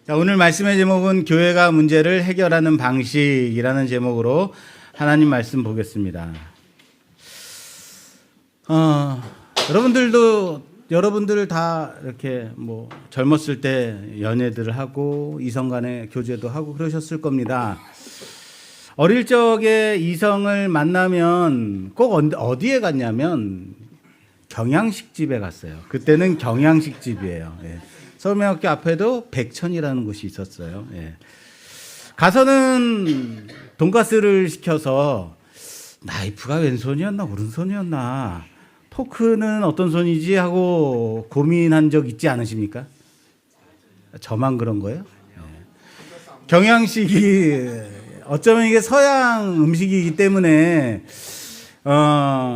자, 오늘 말씀의 제목은 교회가 문제를 해결하는 방식이라는 제목으로 하나님 말씀 보겠습니다. 여러분들 다 이렇게 뭐 젊었을 때 연애들을 하고 이성 간의 교제도 하고 그러셨을 겁니다. 어릴 적에 이성을 만나면 꼭 어디에 갔냐면 경양식집에 갔어요. 그때는 경양식집이에요. 예. 서울명학교 앞에도 백천이라는 곳이 있었어요. 예. 가서는 돈가스를 시켜서 나이프가 왼손이었나 오른손이었나 포크는 어떤 손이지 하고 고민한 적 있지 않으십니까? 저만 그런 거예요? 예. 경양식이 어쩌면 이게 서양 음식이기 때문에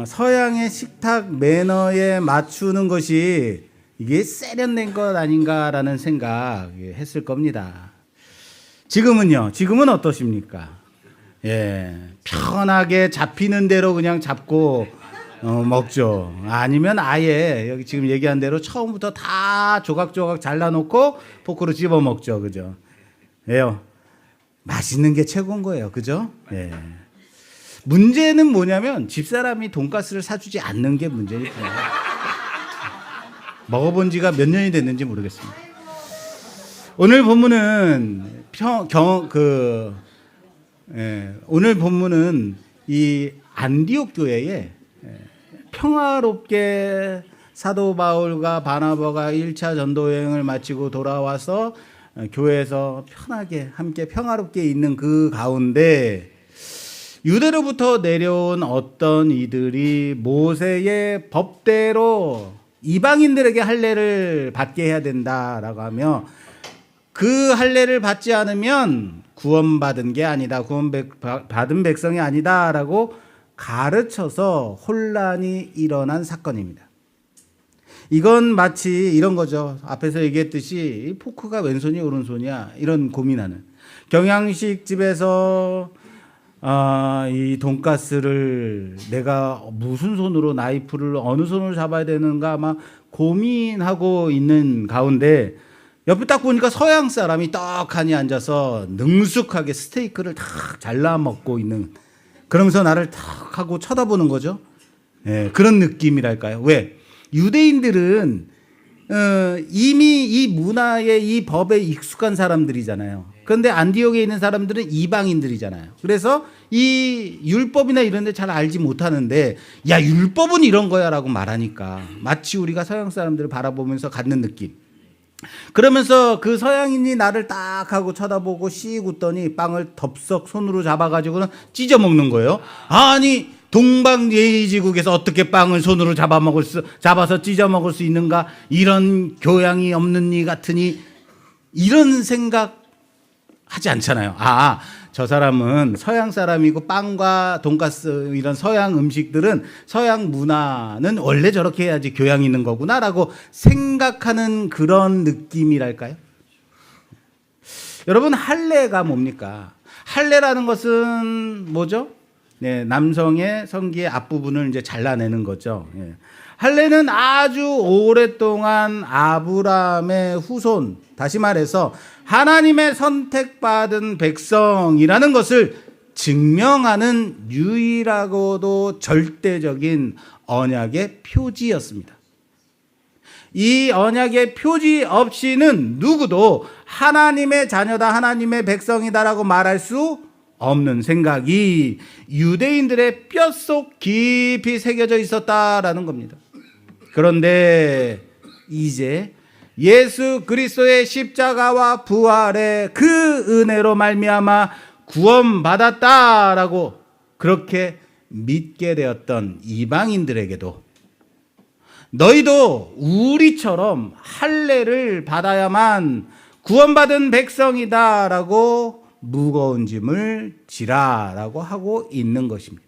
서양의 식탁 매너에 맞추는 것이 이게 세련된 것 아닌가라는 생각 했을 겁니다. 지금은요? 지금은 어떠십니까? 예, 편하게 잡히는 대로 그냥 잡고 먹죠. 아니면 아예 여기 지금 얘기한 대로 처음부터 다 조각조각 잘라놓고 포크로 집어 먹죠. 그죠? 예요. 맛있는 게 최고인 거예요. 그죠? 예. 문제는 뭐냐면 집사람이 돈가스를 사주지 않는 게 문제일 뿐이에요. 먹어본 지가 몇 년이 됐는지 모르겠습니다. 오늘 본문은 오늘 본문은 이 안디옥 교회에 평화롭게 사도 바울과 바나바가 1차 전도 여행을 마치고 돌아와서 교회에서 편하게 함께 평화롭게 있는 그 가운데 유대로부터 내려온 어떤 이들이 모세의 법대로 이방인들에게 할례를 받게 해야 된다라고 하며 그 할례를 받지 않으면 구원받은 게 아니다, 구원받은 백성이 아니다라고 가르쳐서 혼란이 일어난 사건입니다. 이건 마치 이런 거죠. 앞에서 얘기했듯이 포크가 왼손이 오른손이야 이런 고민하는 경양식 집에서 이 돈가스를 내가 무슨 손으로 나이프를 어느 손으로 잡아야 되는가 막 고민하고 있는 가운데 옆에 딱 보니까 서양 사람이 떡하니 앉아서 능숙하게 스테이크를 탁 잘라 먹고 있는, 그러면서 나를 탁 하고 쳐다보는 거죠. 예, 그런 느낌이랄까요. 왜? 유대인들은 이미 이 문화에 이 법에 익숙한 사람들이잖아요. 그런데 안디옥에 있는 사람들은 이방인들이잖아요. 그래서 이 율법이나 이런 데 잘 알지 못하는데 야, 율법은 이런 거야 라고 말하니까 마치 우리가 서양 사람들을 바라보면서 갖는 느낌. 그러면서 그 서양인이 나를 딱 하고 쳐다보고 씩 웃더니 빵을 덥석 손으로 잡아가지고는 찢어 먹는 거예요. 아니, 동방예의지국에서 어떻게 빵을 손으로 잡아서 찢어 먹을 수 있는가? 이런 교양이 없는 이 같으니 이런 생각 하지 않잖아요. 저 사람은 서양 사람이고 빵과 돈가스 이런 서양 음식들은 서양 문화는 원래 저렇게 해야지 교양이 있는 거구나라고 생각하는 그런 느낌이랄까요? 여러분, 할례가 뭡니까? 할례라는 것은 뭐죠? 네, 남성의 성기의 앞부분을 이제 잘라내는 거죠. 예. 할례는 아주 오랫동안 아브라함의 후손, 다시 말해서 하나님의 선택받은 백성이라는 것을 증명하는 유일하고도 절대적인 언약의 표지였습니다. 이 언약의 표지 없이는 누구도 하나님의 자녀다, 하나님의 백성이다라고 말할 수 없는 생각이 유대인들의 뼛속 깊이 새겨져 있었다라는 겁니다. 그런데 이제 예수 그리스도의 십자가와 부활의 그 은혜로 말미암아 구원받았다라고 그렇게 믿게 되었던 이방인들에게도 너희도 우리처럼 할례를 받아야만 구원받은 백성이다라고 무거운 짐을 지라라고 하고 있는 것입니다.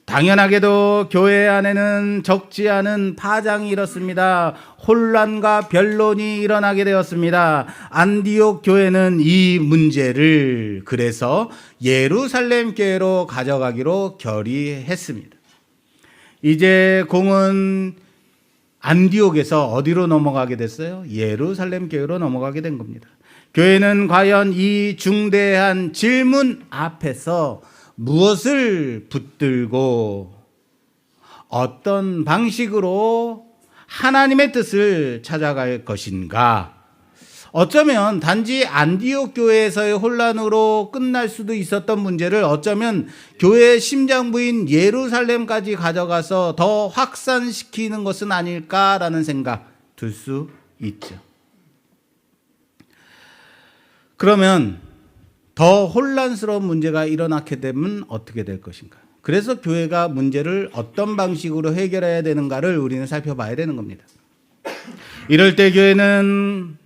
당연하게도 교회 안에는 적지 않은 파장이 일었습니다. 혼란과 변론이 일어나게 되었습니다. 안디옥 교회는 이 문제를 그래서 예루살렘 교회로 가져가기로 결의했습니다. 이제 공은 안디옥에서 어디로 넘어가게 됐어요? 예루살렘 교회로 넘어가게 된 겁니다. 교회는 과연 이 중대한 질문 앞에서 무엇을 붙들고 어떤 방식으로 하나님의 뜻을 찾아갈 것인가? 어쩌면 단지 안디옥 교회에서의 혼란으로 끝날 수도 있었던 문제를 어쩌면 교회의 심장부인 예루살렘까지 가져가서 더 확산시키는 것은 아닐까라는 생각 들 수 있죠. 그러면 더 혼란스러운 문제가 일어나게 되면 어떻게 될 것인가? 그래서 교회가 문제를 어떤 방식으로 해결해야 되는가를 우리는 살펴봐야 되는 겁니다. 이럴 때 교회는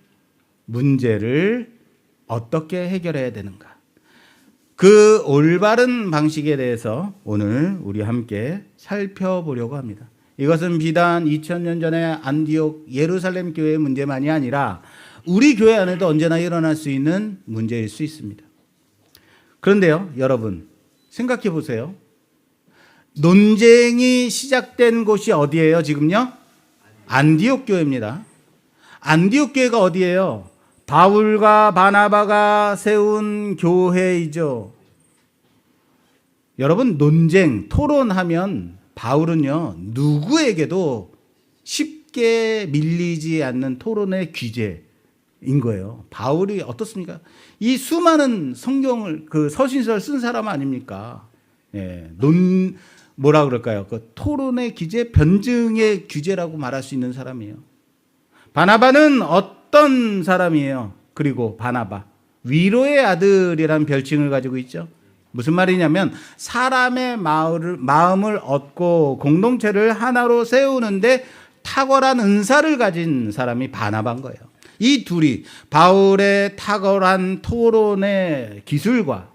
문제를 어떻게 해결해야 되는가? 그 올바른 방식에 대해서 오늘 우리 함께 살펴보려고 합니다. 이것은 비단 2000년 전에 안디옥 예루살렘 교회의 문제만이 아니라 우리 교회 안에도 언제나 일어날 수 있는 문제일 수 있습니다. 그런데요, 여러분 생각해 보세요. 논쟁이 시작된 곳이 어디예요, 지금요? 안디옥 교회입니다. 안디옥 교회가 어디예요? 바울과 바나바가 세운 교회이죠. 여러분, 논쟁, 토론하면 바울은요, 누구에게도 쉽게 밀리지 않는 토론의 귀재인 거예요. 바울이 어떻습니까? 이 수많은 성경을, 서신서를 쓴 사람 아닙니까? 예, 뭐라 그럴까요? 그 토론의 귀재, 변증의 귀재라고 말할 수 있는 사람이에요. 바나바는 어떤 사람이에요? 그리고 바나바, 위로의 아들이라는 별칭을 가지고 있죠. 무슨 말이냐면 사람의 마음을 얻고 공동체를 하나로 세우는데 탁월한 은사를 가진 사람이 바나바인 거예요. 이 둘이 바울의 탁월한 토론의 기술과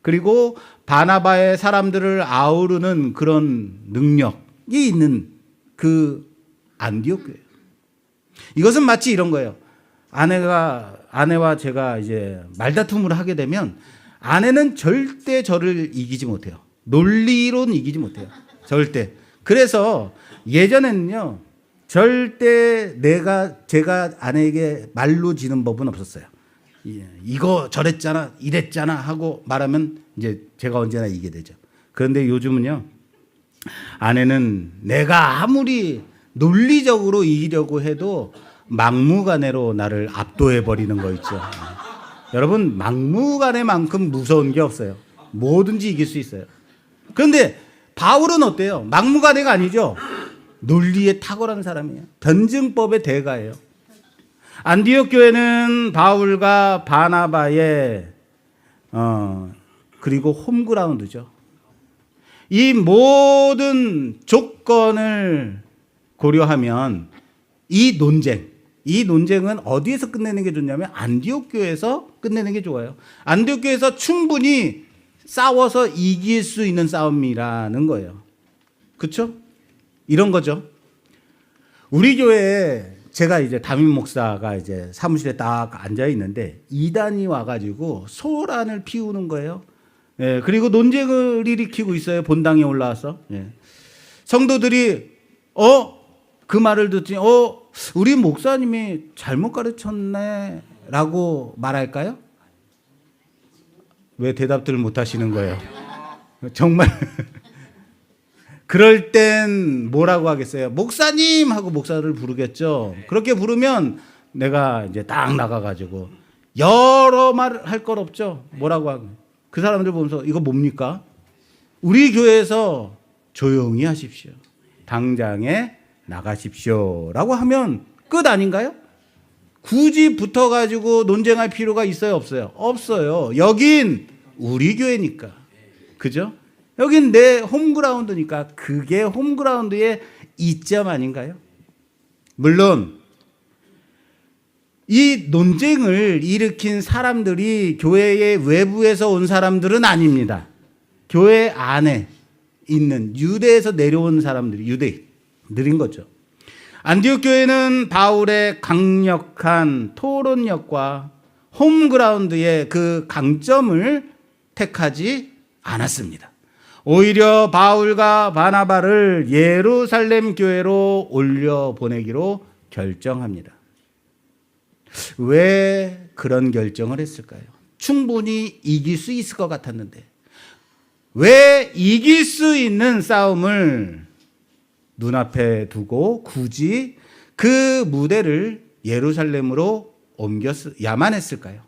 그리고 바나바의 사람들을 아우르는 그런 능력이 있는 그 안디옥 교회예요. 이것은 마치 이런 거예요. 아내와 제가 이제 말다툼을 하게 되면 아내는 절대 저를 이기지 못해요. 논리로는 이기지 못해요. 절대. 그래서 예전에는요, 절대 제가 아내에게 말로 지는 법은 없었어요. 이거 저랬잖아, 이랬잖아 하고 말하면 이제 제가 언제나 이기게 되죠. 그런데 요즘은요, 아내는 내가 아무리 논리적으로 이기려고 해도 막무가내로 나를 압도해 버리는 거 있죠. 여러분, 막무가내만큼 무서운 게 없어요. 뭐든지 이길 수 있어요. 그런데 바울은 어때요? 막무가내가 아니죠. 논리에 탁월한 사람이에요. 변증법의 대가예요. 안디옥 교회는 바울과 바나바의 그리고 홈그라운드죠. 이 모든 조건을 고려하면 이 논쟁은 어디에서 끝내는 게 좋냐면 안디옥 교회에서 끝내는 게 좋아요. 안디옥 교회에서 충분히 싸워서 이길 수 있는 싸움이라는 거예요. 그렇죠? 이런 거죠. 우리 교회에 제가 이제 담임 목사가 이제 사무실에 딱 앉아 있는데 이단이 와가지고 소란을 피우는 거예요. 예, 그리고 논쟁을 일으키고 있어요. 본당에 올라와서. 예. 성도들이 그 말을 듣지 우리 목사님이 잘못 가르쳤네 라고 말할까요? 왜 대답들을 못 하시는 거예요? 정말 그럴 땐 뭐라고 하겠어요? 목사님 하고 목사를 부르겠죠. 그렇게 부르면 내가 이제 딱 나가가지고 여러 말 할 것 없죠. 뭐라고 하고 그 사람들 보면서 이거 뭡니까? 우리 교회에서 조용히 하십시오. 당장에 나가십시오라고 하면 끝 아닌가요? 굳이 붙어가지고 논쟁할 필요가 있어요, 없어요? 없어요. 여긴 우리 교회니까. 그죠? 여긴 내 홈그라운드니까 그게 홈그라운드의 이점 아닌가요? 물론 이 논쟁을 일으킨 사람들이 교회의 외부에서 온 사람들은 아닙니다. 교회 안에 있는 유대에서 내려온 사람들이 유대인들인 거죠. 안디옥 교회는 바울의 강력한 토론력과 홈그라운드의 그 강점을 택하지 않았습니다. 오히려 바울과 바나바를 예루살렘 교회로 올려 보내기로 결정합니다. 왜 그런 결정을 했을까요? 충분히 이길 수 있을 것 같았는데 왜 이길 수 있는 싸움을 눈앞에 두고 굳이 그 무대를 예루살렘으로 옮겨야만 했을까요?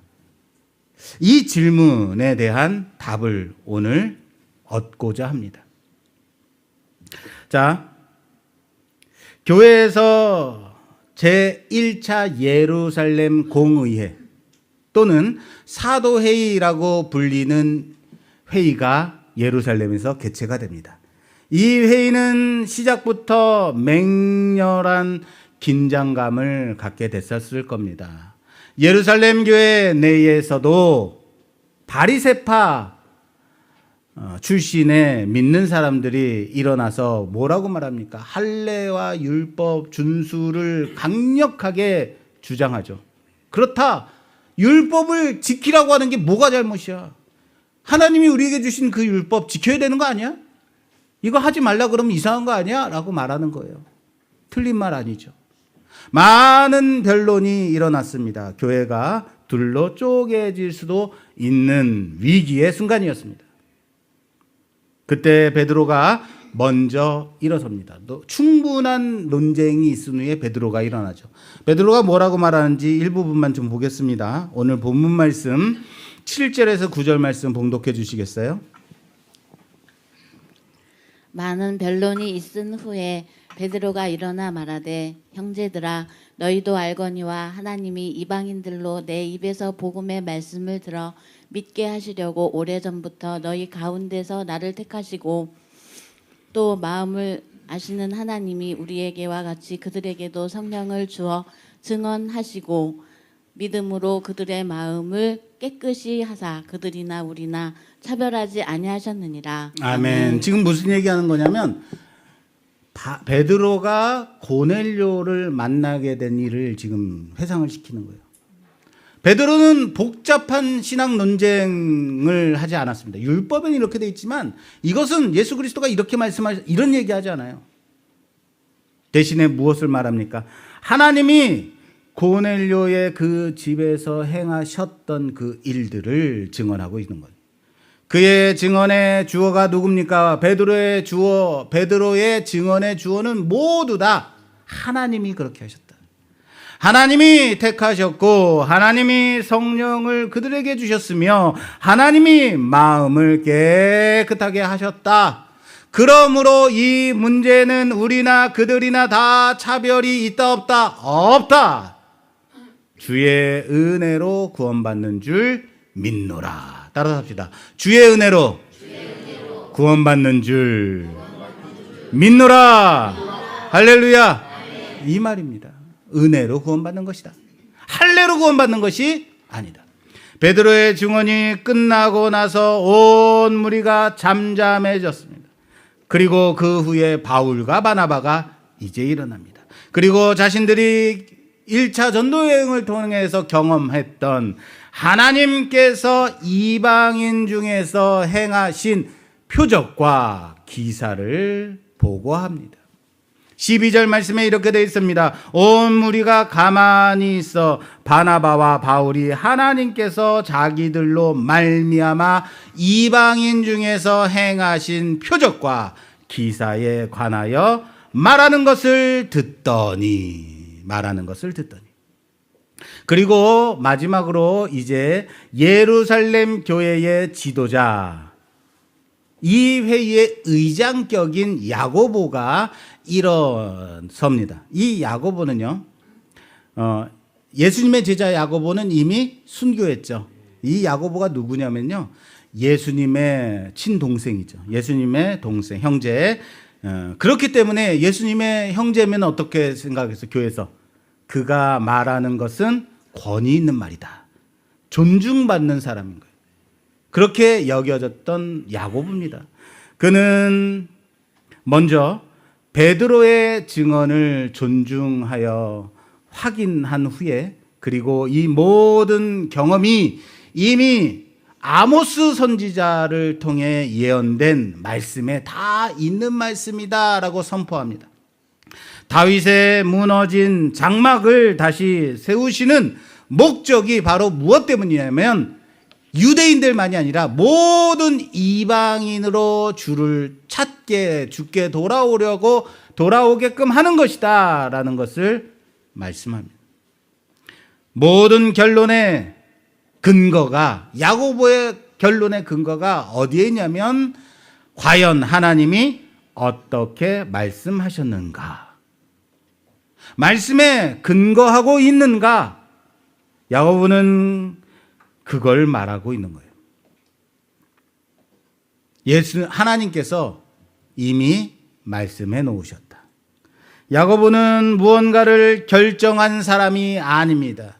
이 질문에 대한 답을 오늘 얻고자 합니다. 자, 교회에서 제1차 예루살렘 공의회 또는 사도회의라고 불리는 회의가 예루살렘에서 개최가 됩니다. 이 회의는 시작부터 맹렬한 긴장감을 갖게 됐었을 겁니다. 예루살렘 교회 내에서도 바리새파 출신의 믿는 사람들이 일어나서 뭐라고 말합니까? 할례와 율법 준수를 강력하게 주장하죠. 그렇다. 율법을 지키라고 하는 게 뭐가 잘못이야? 하나님이 우리에게 주신 그 율법 지켜야 되는 거 아니야? 이거 하지 말라 그러면 이상한 거 아니야? 라고 말하는 거예요. 틀린 말 아니죠. 많은 변론이 일어났습니다. 교회가 둘로 쪼개질 수도 있는 위기의 순간이었습니다. 그때 베드로가 먼저 일어섭니다. 충분한 논쟁이 있은 후에 베드로가 일어나죠. 베드로가 뭐라고 말하는지 일부분만 좀 보겠습니다. 오늘 본문 말씀 7절에서 9절 말씀 봉독해 주시겠어요? 많은 변론이 있은 후에 베드로가 일어나 말하되 형제들아 너희도 알거니와 하나님이 이방인들로 내 입에서 복음의 말씀을 들어 믿게 하시려고 오래전부터 너희 가운데서 나를 택하시고 또 마음을 아시는 하나님이 우리에게와 같이 그들에게도 성령을 주어 증언하시고 믿음으로 그들의 마음을 깨끗이 하사 그들이나 우리나 차별하지 아니하셨느니라. 아멘. 지금 무슨 얘기하는 거냐면 베드로가 고넬료를 만나게 된 일을 지금 회상을 시키는 거예요. 베드로는 복잡한 신학 논쟁을 하지 않았습니다. 율법은 이렇게 돼 있지만 이것은 예수 그리스도가 이렇게 말씀하셔 이런 얘기하지 않아요. 대신에 무엇을 말합니까? 하나님이 고넬료의 그 집에서 행하셨던 그 일들을 증언하고 있는 거예요. 그의 증언의 주어가 누굽니까? 베드로의 증언의 주어는 모두 다 하나님이 그렇게 하셨다. 하나님이 택하셨고 하나님이 성령을 그들에게 주셨으며 하나님이 마음을 깨끗하게 하셨다. 그러므로 이 문제는 우리나 그들이나 다 차별이 있다 없다? 없다. 주의 은혜로 구원받는 줄 믿노라. 따라서 합시다. 주의 은혜로 구원받는 줄 믿노라. 할렐루야. 이 말입니다. 은혜로 구원받는 것이다. 할례로 구원받는 것이 아니다. 베드로의 증언이 끝나고 나서 온 무리가 잠잠해졌습니다. 그리고 그 후에 바울과 바나바가 이제 일어납니다. 그리고 자신들이 1차 전도여행을 통해서 경험했던 하나님께서 이방인 중에서 행하신 표적과 기사를 보고합니다. 12절 말씀에 이렇게 되어 있습니다. 온 무리가 가만히 있어 바나바와 바울이 하나님께서 자기들로 말미암아 이방인 중에서 행하신 표적과 기사에 관하여 말하는 것을 듣더니 그리고 마지막으로 이제 예루살렘 교회의 지도자 이 회의의 의장격인 야고보가 일어섭니다. 이 야고보는요, 예수님의 제자 야고보는 이미 순교했죠. 이 야고보가 누구냐면요, 예수님의 친동생이죠. 예수님의 동생, 형제. 그렇기 때문에 예수님의 형제면 어떻게 생각해서 교회에서 그가 말하는 것은 권위 있는 말이다. 존중받는 사람인 거예요. 그렇게 여겨졌던 야고보입니다. 그는 먼저 베드로의 증언을 존중하여 확인한 후에 그리고 이 모든 경험이 이미 아모스 선지자를 통해 예언된 말씀에 다 있는 말씀이다라고 선포합니다. 다윗의 무너진 장막을 다시 세우시는 목적이 바로 무엇 때문이냐면 유대인들만이 아니라 모든 이방인으로 주를 찾게, 주께 돌아오게끔 하는 것이다 라는 것을 말씀합니다. 모든 결론의 근거가, 야고보의 결론의 근거가 어디에 있냐면 과연 하나님이 어떻게 말씀하셨는가, 말씀에 근거하고 있는가, 야고보는 그걸 말하고 있는 거예요. 하나님께서 이미 말씀해 놓으셨다. 야고보는 무언가를 결정한 사람이 아닙니다.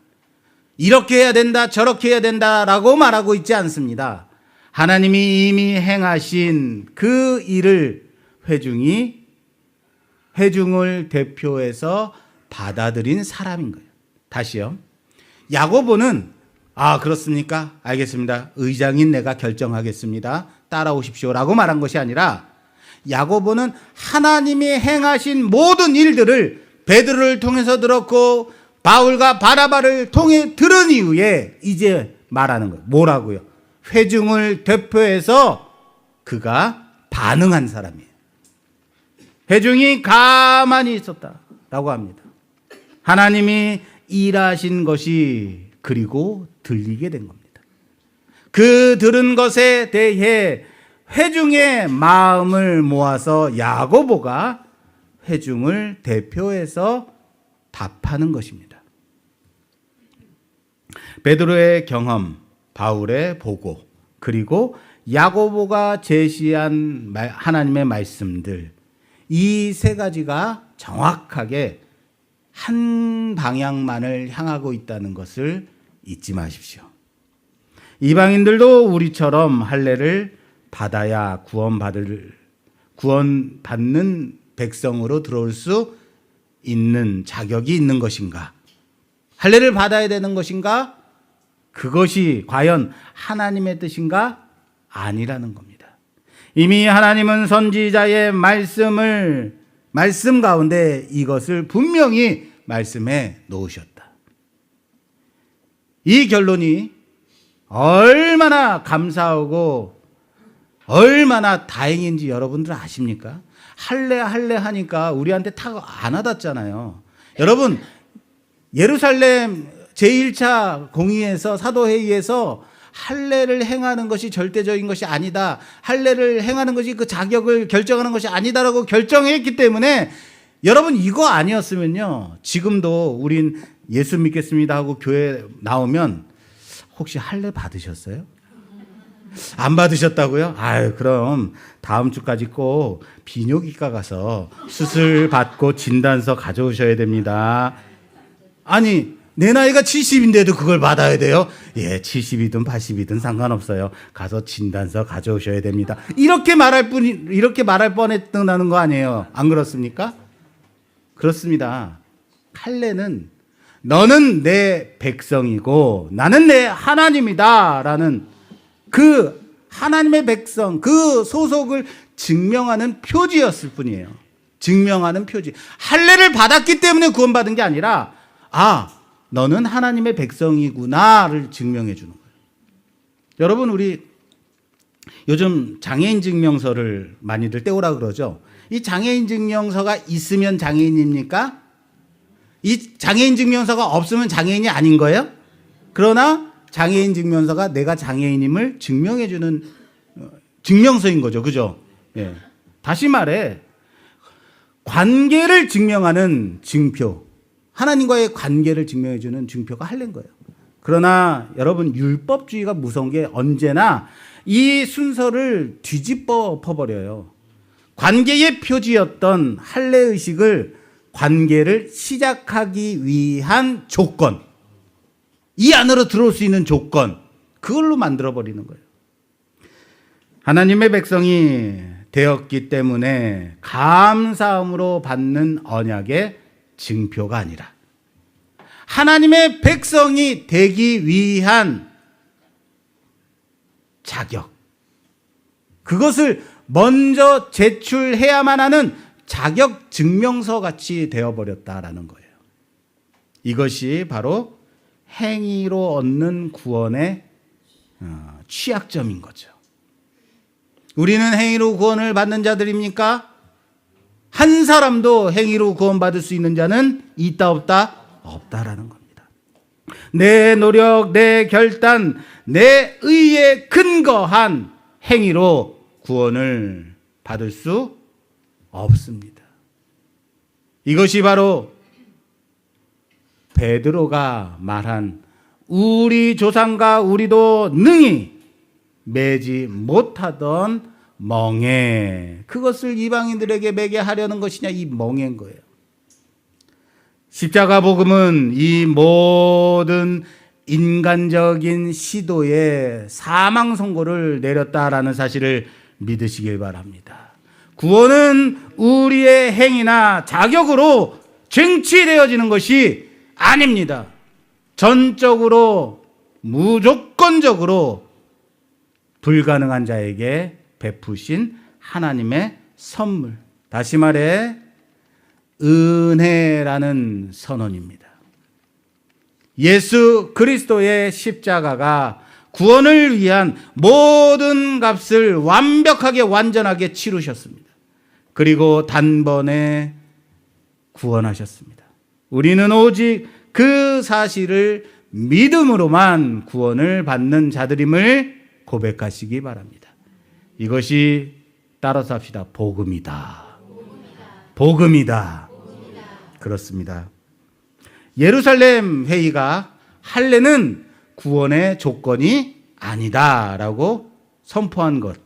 이렇게 해야 된다, 저렇게 해야 된다라고 말하고 있지 않습니다. 하나님이 이미 행하신 그 일을 회중을 대표해서 받아들인 사람인 거예요. 다시요. 야고보는 그렇습니까? 알겠습니다. 의장인 내가 결정하겠습니다. 따라오십시오라고 말한 것이 아니라 야고보는 하나님이 행하신 모든 일들을 베드로를 통해서 들었고 바울과 바나바를 통해 들은 이후에 이제 말하는 거예요. 뭐라고요? 회중을 대표해서 그가 반응한 사람이에요. 회중이 가만히 있었다라고 합니다. 하나님이 일하신 것이 그리고 들리게 된 겁니다. 그 들은 것에 대해 회중의 마음을 모아서 야고보가 회중을 대표해서 답하는 것입니다. 베드로의 경험, 바울의 보고, 그리고 야고보가 제시한 하나님의 말씀들, 이 세 가지가 정확하게 한 방향만을 향하고 있다는 것을 잊지 마십시오. 이방인들도 우리처럼 할례를 받아야 구원받는 백성으로 들어올 수 있는 자격이 있는 것인가? 할례를 받아야 되는 것인가? 그것이 과연 하나님의 뜻인가? 아니라는 겁니다. 이미 하나님은 선지자의 말씀 가운데 이것을 분명히 말씀해 놓으셨다. 이 결론이 얼마나 감사하고 얼마나 다행인지 여러분들 아십니까? 할례 하니까 우리한테 다 안 와닿잖아요. 여러분, 예루살렘 제1차 공의에서, 사도회의에서 할례를 행하는 것이 절대적인 것이 아니다, 할례를 행하는 것이 그 자격을 결정하는 것이 아니다라고 결정했기 때문에 여러분, 이거 아니었으면요, 지금도 우린 예수 믿겠습니다 하고 교회 나오면 혹시 할례 받으셨어요? 안 받으셨다고요? 그럼 다음 주까지 꼭 비뇨기과 가서 수술 받고 진단서 가져오셔야 됩니다. 아니, 내 나이가 70인데도 그걸 받아야 돼요? 예, 70이든 80이든 상관없어요. 가서 진단서 가져오셔야 됩니다. 이렇게 말할 뻔했다는 거 아니에요? 안 그렇습니까? 그렇습니다. 할례는 너는 내 백성이고 나는 내 하나님이다라는 그 하나님의 백성, 그 소속을 증명하는 표지였을 뿐이에요. 증명하는 표지. 할례를 받았기 때문에 구원받은 게 아니라 너는 하나님의 백성이구나를 증명해 주는 거예요. 여러분, 우리 요즘 장애인 증명서를 많이들 떼오라 그러죠. 이 장애인 증명서가 있으면 장애인입니까? 이 장애인 증명서가 없으면 장애인이 아닌 거예요? 그러나 장애인 증명서가 내가 장애인임을 증명해 주는 증명서인 거죠. 그죠? 예. 다시 말해, 관계를 증명하는 증표, 하나님과의 관계를 증명해 주는 증표가 할례인 거예요. 그러나 여러분, 율법주의가 무서운 게 언제나 이 순서를 뒤집어 퍼버려요. 관계의 표지였던 할례의식을 관계를 시작하기 위한 조건, 이 안으로 들어올 수 있는 조건, 그걸로 만들어버리는 거예요. 하나님의 백성이 되었기 때문에 감사함으로 받는 언약의 증표가 아니라 하나님의 백성이 되기 위한 자격. 그것을 먼저 제출해야만 하는 자격 증명서 같이 되어버렸다라는 거예요. 이것이 바로 행위로 얻는 구원의 취약점인 거죠. 우리는 행위로 구원을 받는 자들입니까? 한 사람도 행위로 구원받을 수 있는 자는 있다 없다? 없다라는 겁니다. 내 노력, 내 결단, 내 의에 근거한 행위로 구원을 받을 수 없습니다. 이것이 바로 베드로가 말한 우리 조상과 우리도 능히 매지 못하던 멍에, 그것을 이방인들에게 매게 하려는 것이냐, 이 멍에인 거예요. 십자가 복음은 이 모든 인간적인 시도에 사망 선고를 내렸다라는 사실을 믿으시길 바랍니다. 구원은 우리의 행위나 자격으로 쟁취되어지는 것이 아닙니다. 전적으로, 무조건적으로 불가능한 자에게 베푸신 하나님의 선물. 다시 말해 은혜라는 선언입니다. 예수 그리스도의 십자가가 구원을 위한 모든 값을 완벽하게 완전하게 치르셨습니다. 그리고 단번에 구원하셨습니다. 우리는 오직 그 사실을 믿음으로만 구원을 받는 자들임을 고백하시기 바랍니다. 이것이 따라서 합시다. 복음이다. 복음이다. 그렇습니다. 예루살렘 회의가 할례는 구원의 조건이 아니다라고 선포한 것.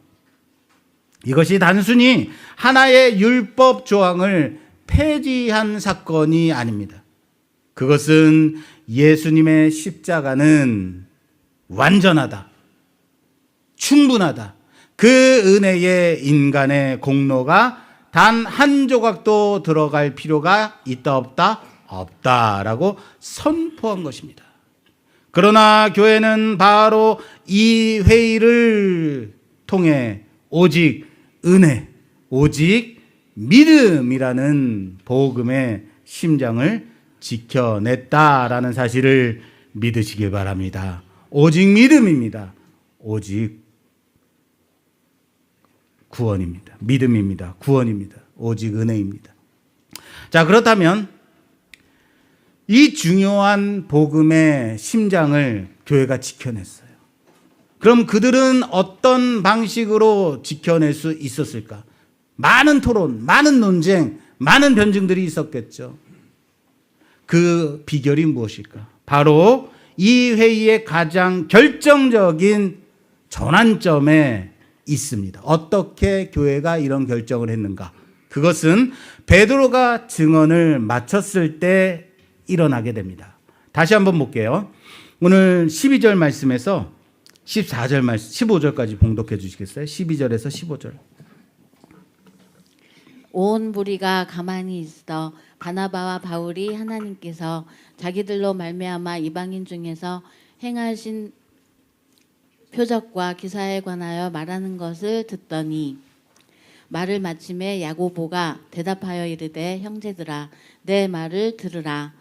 이것이 단순히 하나의 율법 조항을 폐지한 사건이 아닙니다. 그것은 예수님의 십자가는 완전하다, 충분하다. 그 은혜의 인간의 공로가 단 한 조각도 들어갈 필요가 있다 없다? 없다라고 선포한 것입니다. 그러나 교회는 바로 이 회의를 통해 오직 은혜, 오직 믿음이라는 복음의 심장을 지켜냈다라는 사실을 믿으시길 바랍니다. 오직 믿음입니다. 오직 구원입니다. 믿음입니다. 구원입니다. 오직 은혜입니다. 자, 그렇다면 이 중요한 복음의 심장을 교회가 지켜냈어요. 그럼 그들은 어떤 방식으로 지켜낼 수 있었을까? 많은 토론, 많은 논쟁, 많은 변증들이 있었겠죠. 그 비결이 무엇일까? 바로 이 회의의 가장 결정적인 전환점에 있습니다. 어떻게 교회가 이런 결정을 했는가? 그것은 베드로가 증언을 마쳤을 때 일어나게 됩니다. 다시 한번 볼게요. 오늘 12절 말씀에서 14절 말씀, 15절까지 봉독해 주시겠어요? 12절에서 15절. 온 무리가 가만히 있어 바나바와 바울이 하나님께서 자기들로 말미암아 이방인 중에서 행하신 표적과 기사에 관하여 말하는 것을 듣더니 말을 마침에 야고보가 대답하여 이르되 형제들아 내 말을 들으라.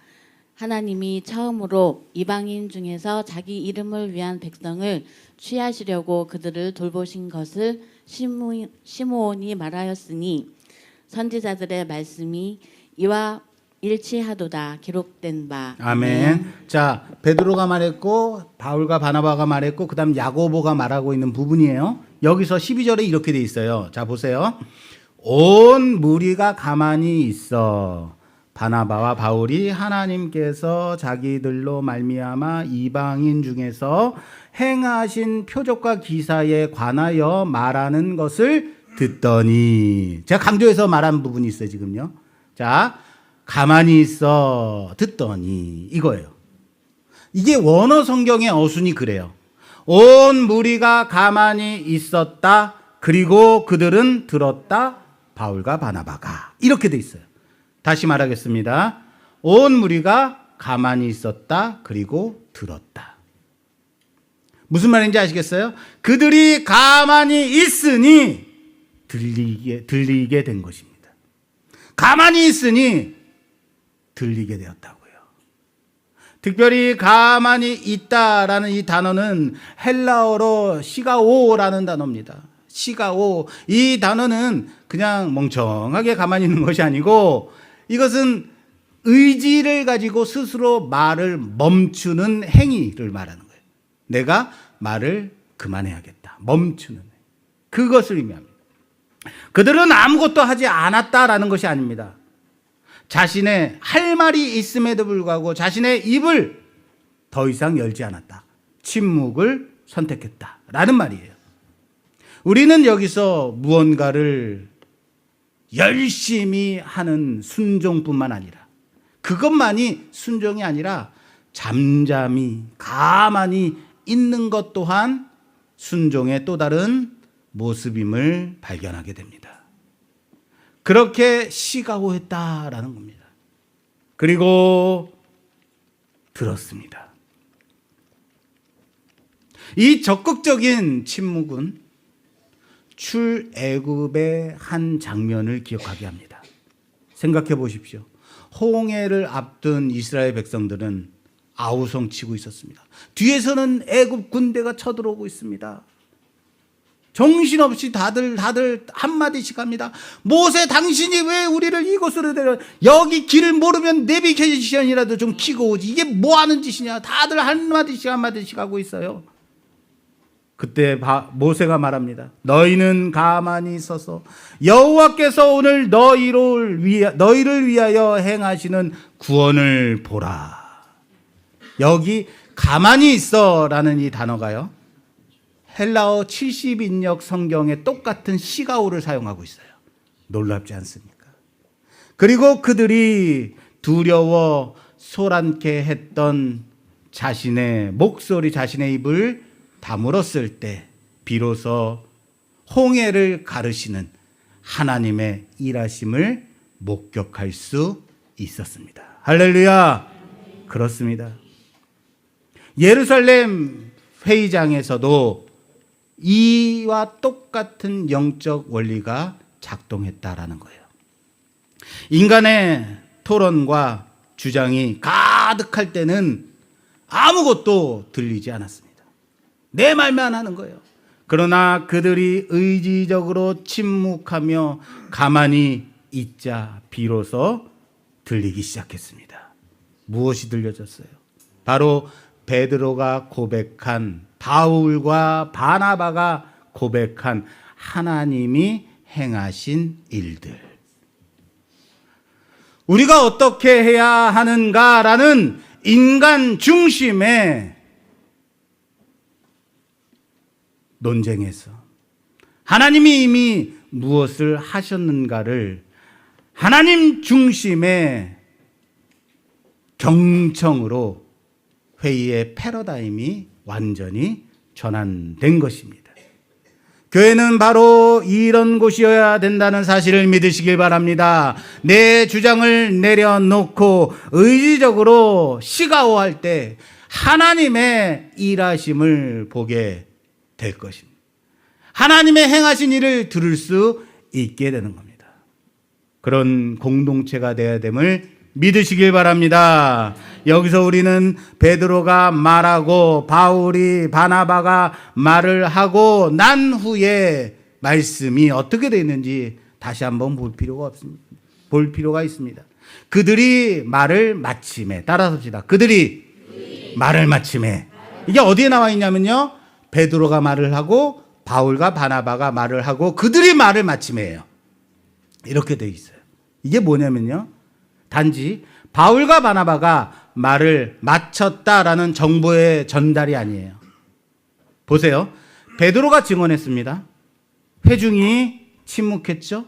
하나님이 처음으로 이방인 중에서 자기 이름을 위한 백성을 취하시려고 그들을 돌보신 것을 시므온이 말하였으니 선지자들의 말씀이 이와 일치하도다 기록된 바. 아멘. 자, 베드로가 말했고 바울과 바나바가 말했고 그다음 야고보가 말하고 있는 부분이에요. 여기서 12절에 이렇게 돼 있어요. 자, 보세요. 온 무리가 가만히 있어 바나바와 바울이 하나님께서 자기들로 말미암아 이방인 중에서 행하신 표적과 기사에 관하여 말하는 것을 듣더니, 제가 강조해서 말한 부분이 있어요 지금요. 자, 가만히 있어 듣더니 이거예요. 이게 원어 성경의 어순이 그래요. 온 무리가 가만히 있었다. 그리고 그들은 들었다. 바울과 바나바가 이렇게 돼 있어요. 다시 말하겠습니다. 온 무리가 가만히 있었다. 그리고 들었다. 무슨 말인지 아시겠어요? 그들이 가만히 있으니 들리게 된 것입니다. 가만히 있으니 들리게 되었다고요. 특별히 가만히 있다라는 이 단어는 헬라어로 시가오라는 단어입니다. 시가오. 이 단어는 그냥 멍청하게 가만히 있는 것이 아니고 이것은 의지를 가지고 스스로 말을 멈추는 행위를 말하는 거예요. 내가 말을 그만해야겠다. 멈추는 행위. 그것을 의미합니다. 그들은 아무것도 하지 않았다라는 것이 아닙니다. 자신의 할 말이 있음에도 불구하고 자신의 입을 더 이상 열지 않았다. 침묵을 선택했다라는 말이에요. 우리는 여기서 무언가를 열심히 하는 순종뿐만 아니라 그것만이 순종이 아니라 잠잠히 가만히 있는 것 또한 순종의 또 다른 모습임을 발견하게 됩니다. 그렇게 시가오했다라는 겁니다. 그리고 들었습니다. 이 적극적인 침묵은 출애굽의 한 장면을 기억하게 합니다. 생각해 보십시오. 홍해를 앞둔 이스라엘 백성들은 아우성치고 있었습니다. 뒤에서는 애굽 군대가 쳐들어오고 있습니다. 정신없이 다들 한마디씩 합니다. 모세 당신이 왜 우리를 이곳으로 데려 여기 길을 모르면 내비게이션이라도 좀 켜고 오지. 이게 뭐 하는 짓이냐. 다들 한마디씩 하고 있어요. 그때 모세가 말합니다. 너희는 가만히 있어서 여호와께서 오늘 너희를 위하여 행하시는 구원을 보라. 여기 가만히 있어라는 이 단어가요. 헬라어 70인역 성경에 똑같은 시가오를 사용하고 있어요. 놀랍지 않습니까? 그리고 그들이 두려워 소란케 했던 자신의 목소리, 자신의 입을 다물었을 때 비로소 홍해를 가르시는 하나님의 일하심을 목격할 수 있었습니다. 할렐루야! 그렇습니다. 예루살렘 회의장에서도 이와 똑같은 영적 원리가 작동했다라는 거예요. 인간의 토론과 주장이 가득할 때는 아무것도 들리지 않았습니다. 내 말만 하는 거예요. 그러나 그들이 의지적으로 침묵하며 가만히 있자 비로소 들리기 시작했습니다. 무엇이 들려졌어요? 바로 베드로가 고백한, 바울과 바나바가 고백한 하나님이 행하신 일들. 우리가 어떻게 해야 하는가라는 인간 중심의 논쟁에서 하나님이 이미 무엇을 하셨는가를 하나님 중심의 경청으로 회의의 패러다임이 완전히 전환된 것입니다. 교회는 바로 이런 곳이어야 된다는 사실을 믿으시길 바랍니다. 내 주장을 내려놓고 의지적으로 시가오할 때 하나님의 일하심을 보게 될 것입니다. 하나님의 행하신 일을 들을 수 있게 되는 겁니다. 그런 공동체가 되어야 됨을 믿으시길 바랍니다. 여기서 우리는 베드로가 말하고 바울이 바나바가 말을 하고 난 후에 말씀이 어떻게 되는지 다시 한번 볼 필요가 있습니다. 그들이 말을 마침에 따라서 합시다. 그들이 말을 마침에 이게 어디에 나와 있냐면요. 베드로가 말을 하고 바울과 바나바가 말을 하고 그들이 말을 마침에예요. 이렇게 돼 있어요. 이게 뭐냐면요. 단지 바울과 바나바가 말을 마쳤다라는 정보의 전달이 아니에요. 보세요. 베드로가 증언했습니다. 회중이 침묵했죠.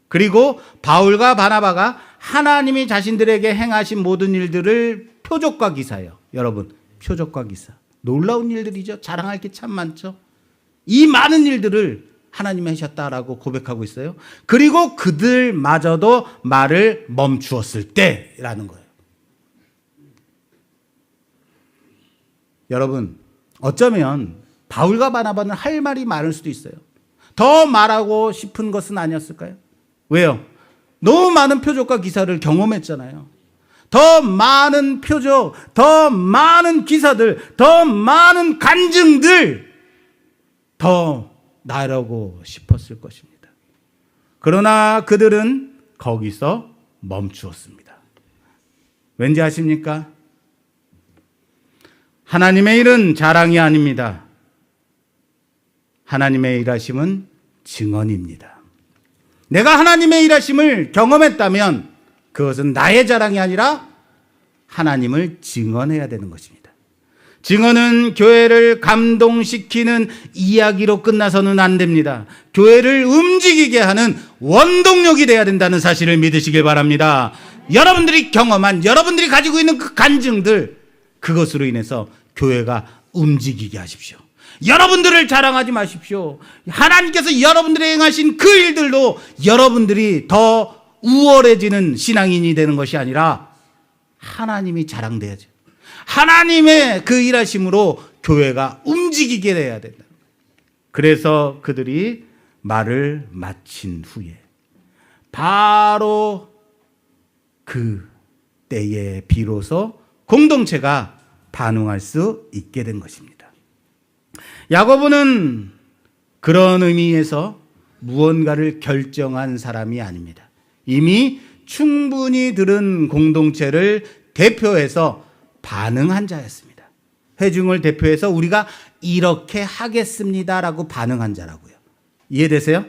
그리고 바울과 바나바가 하나님이 자신들에게 행하신 모든 일들을 표적과 기사예요. 여러분, 표적과 기사. 놀라운 일들이죠. 자랑할 게 참 많죠. 이 많은 일들을 하나님이 하셨다라고 고백하고 있어요. 그리고 그들마저도 말을 멈추었을 때라는 거예요. 여러분, 어쩌면 바울과 바나바는 할 말이 많을 수도 있어요. 더 말하고 싶은 것은 아니었을까요? 왜요? 너무 많은 표적과 기사를 경험했잖아요. 더 많은 표적, 더 많은 기사들, 더 많은 간증들 더 나르고 싶었을 것입니다. 그러나 그들은 거기서 멈추었습니다. 왠지 아십니까? 하나님의 일은 자랑이 아닙니다. 하나님의 일하심은 증언입니다. 내가 하나님의 일하심을 경험했다면 그것은 나의 자랑이 아니라 하나님을 증언해야 되는 것입니다. 증언은 교회를 감동시키는 이야기로 끝나서는 안 됩니다. 교회를 움직이게 하는 원동력이 되어야 된다는 사실을 믿으시길 바랍니다. 여러분들이 경험한, 여러분들이 가지고 있는 그 간증들, 그것으로 인해서 교회가 움직이게 하십시오. 여러분들을 자랑하지 마십시오. 하나님께서 여러분들이 행하신 그 일들로 여러분들이 더 우월해지는 신앙인이 되는 것이 아니라 하나님이 자랑돼야죠. 하나님의 그 일하심으로 교회가 움직이게 돼야 된다. 그래서 그들이 말을 마친 후에 바로 그 때에 비로소 공동체가 반응할 수 있게 된 것입니다. 야고보는 그런 의미에서 무언가를 결정한 사람이 아닙니다. 이미 충분히 들은 공동체를 대표해서 반응한 자였습니다. 회중을 대표해서 우리가 이렇게 하겠습니다라고 반응한 자라고요. 이해되세요?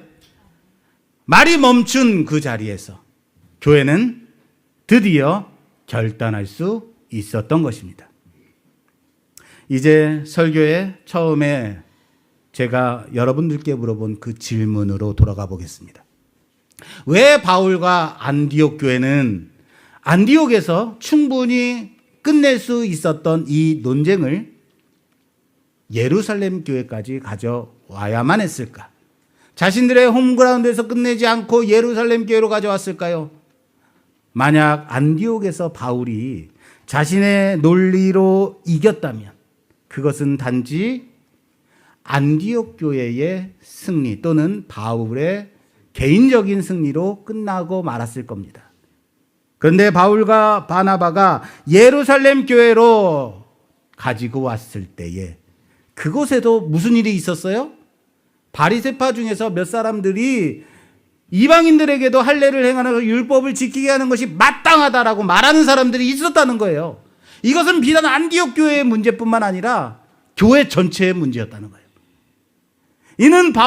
말이 멈춘 그 자리에서 교회는 드디어 결단할 수 있었던 것입니다. 이제 설교의 처음에 제가 여러분들께 물어본 그 질문으로 돌아가 보겠습니다. 왜 바울과 안디옥 교회는 안디옥에서 충분히 끝낼 수 있었던 이 논쟁을 예루살렘 교회까지 가져와야만 했을까? 자신들의 홈그라운드에서 끝내지 않고 예루살렘 교회로 가져왔을까요? 만약 안디옥에서 바울이 자신의 논리로 이겼다면 그것은 단지 안디옥 교회의 승리 또는 바울의 개인적인 승리로 끝나고 말았을 겁니다. 그런데 바울과 바나바가 예루살렘 교회로 가지고 왔을 때에 그곳에도 무슨 일이 있었어요? 바리새파 중에서 몇 사람들이 이방인들에게도 할례를 행하는 율법을 지키게 하는 것이 마땅하다라고 말하는 사람들이 있었다는 거예요. 이것은 비단 안디옥 교회의 문제뿐만 아니라 교회 전체의 문제였다는 거예요. 이는 바울